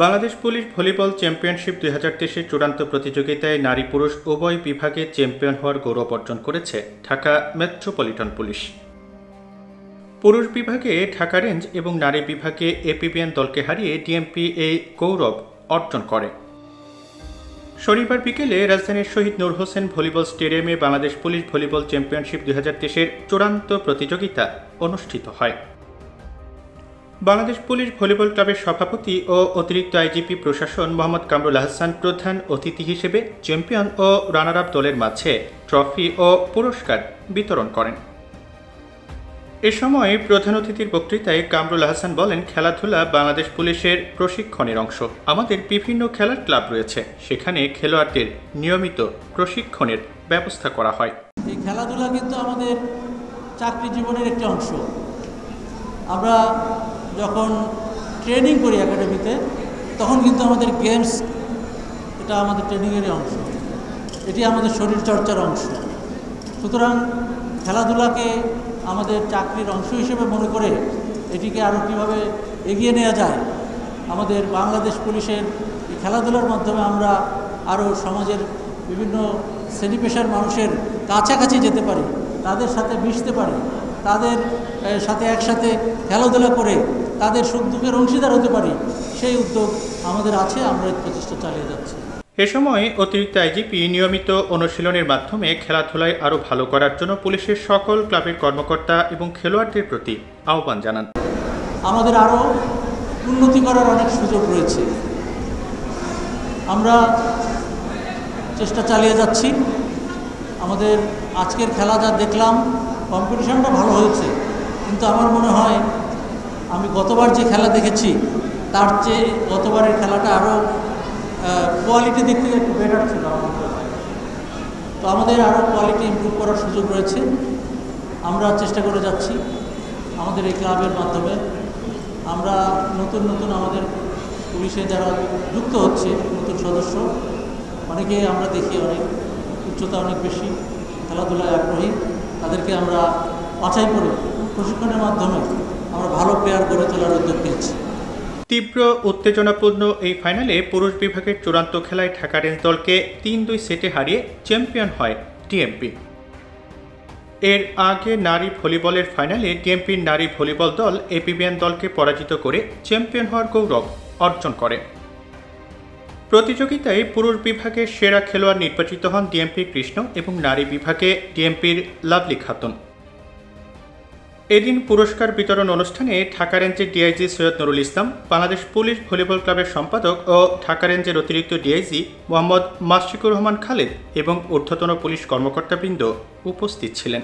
Bangladesh police volleyball championship 2023 চূড়ান্ত প্রতিযোগিতায় নারী পুরুষ উভয় বিভাগে চ্যাম্পিয়ন হওয়ার গৌরব অর্জন করেছে ঢাকা মেট্রোপলিটন পুলিশ। পুরুষ বিভাগে ঢাকা রেঞ্জ এবং নারী বিভাগে এপিবিএন দলকে হারিয়ে ডিএমপি এই গৌরব অর্জন করে। শনিবার বিকেলে রাজধানীর শহীদ নূর হোসেন ভলিবল স্টেডিয়ামে বাংলাদেশ পুলিশ ভলিবল চ্যাম্পিয়নশিপ 2023 চূড়ান্ত প্রতিযোগিতা অনুষ্ঠিত হয়। বাংলাদেশ পুলিশ ভলিবল ক্লাবের সভাপতি ও অতিরিক্ত আইজিপি প্রশাসন মোহাম্মদ কামরুল আহসান প্রধান অতিথি হিসেবে চ্যাম্পিয়ন ও রানার আপ দলের মাঝে ট্রফি ও পুরস্কার বিতরণ করেন। এ সময় প্রধান অতিথির বক্তৃতায় কামরুল আহসান বলেন, খেলাধুলা বাংলাদেশ পুলিশের প্রশিক্ষণের অংশ। আমাদের বিভিন্ন খেলার ক্লাব রয়েছে, সেখানে খেলোয়াড়দের নিয়মিত প্রশিক্ষণের ব্যবস্থা করা হয়। এই খেলাধুলা কিন্তু আমাদের চাকরি জীবনের একটি অংশ। আমরা যখন ট্রেনিং করি একাডেমিতে, তখন কিন্তু আমাদের গেমস এটা আমাদের ট্রেনিংয়েরই অংশ, এটি আমাদের শরীর চর্চার অংশ। সুতরাং খেলাধুলাকে আমাদের চাকরির অংশ হিসেবে মনে করে এটিকে আরও কীভাবে এগিয়ে নেওয়া যায়, আমাদের বাংলাদেশ পুলিশের এই খেলাধুলার মাধ্যমে আমরা আরও সমাজের বিভিন্ন শ্রেণী পেশার মানুষের কাছাকাছি যেতে পারি, তাদের সাথে মিশতে পারি, তাদের সাথে একসাথে খেলাধুলা করে তাদের সুখ দুঃখের অংশীদার হতে পারি, সেই উদ্যোগ আমাদের আছে। আমরা এই প্রচেষ্টা চালিয়ে যাচ্ছি। এ সময় অতিরিক্ত আইজিপি নিয়মিত অনুশীলনের মাধ্যমে খেলাধুলায় আরও ভালো করার জন্য পুলিশের সকল ক্লাবের কর্মকর্তা এবং খেলোয়াড়দের প্রতি আহ্বান জানান। আমাদের আরও উন্নতি করার অনেক সুযোগ রয়েছে, আমরা চেষ্টা চালিয়ে যাচ্ছি। আমাদের আজকের খেলা যা দেখলাম, কম্পিটিশনটা ভালো হয়েছে, কিন্তু আমার মনে হয় আমি গতবার যে খেলা দেখেছি তার চেয়ে গতবারের খেলাটা আরও কোয়ালিটি দিক থেকে একটু বেটার ছিল। তো আমাদের আরও কোয়ালিটি ইমপ্রুভ করার সুযোগ রয়েছে, আমরা চেষ্টা করে যাচ্ছি। আমাদের এই ক্লাবের মাধ্যমে আমরা নতুন নতুন আমাদের পুলিশে যারা যুক্ত হচ্ছে নতুন সদস্য, অনেকে আমরা দেখি অনেক উচ্চতা অনেক বেশি, খেলাধুলায় আগ্রহী, তাদেরকে আমরা বাছাই করে প্রশিক্ষণের মাধ্যমে আমরা ভালো প্লেয়ার গড়ে তোলার উদ্যোগ নিচ্ছি। তীব্র উত্তেজনাপূর্ণ এই ফাইনালে পুরুষ বিভাগের চূড়ান্ত খেলায় ঢাকা রেঞ্জ দলকে 3-2 সেটে হারিয়ে চ্যাম্পিয়ন হয় ডিএমপি। এর আগে নারী ভলিবলের ফাইনালে ডিএমপির নারী ভলিবল দল এপিবিএন দলকে পরাজিত করে চ্যাম্পিয়ন হওয়ার গৌরব অর্জন করে। প্রতিযোগিতায় পুরুষ বিভাগের সেরা খেলোয়াড় নির্বাচিত হন ডিএমপির কৃষ্ণ এবং নারী বিভাগে ডিএমপির লাভলি খাতুন। এদিন পুরস্কার বিতরণ অনুষ্ঠানে ঢাকা রেঞ্জের DIG Syed Nurul Islam, Bangladesh police volleyball ক্লাবের সম্পাদক ও ঢাকা রেঞ্জের অতিরিক্ত ডিআইজি মোহাম্মদ মাশফিকুর রহমান খালেদ এবং ঊর্ধ্বতন পুলিশ কর্মকর্তাবৃন্দ উপস্থিত ছিলেন।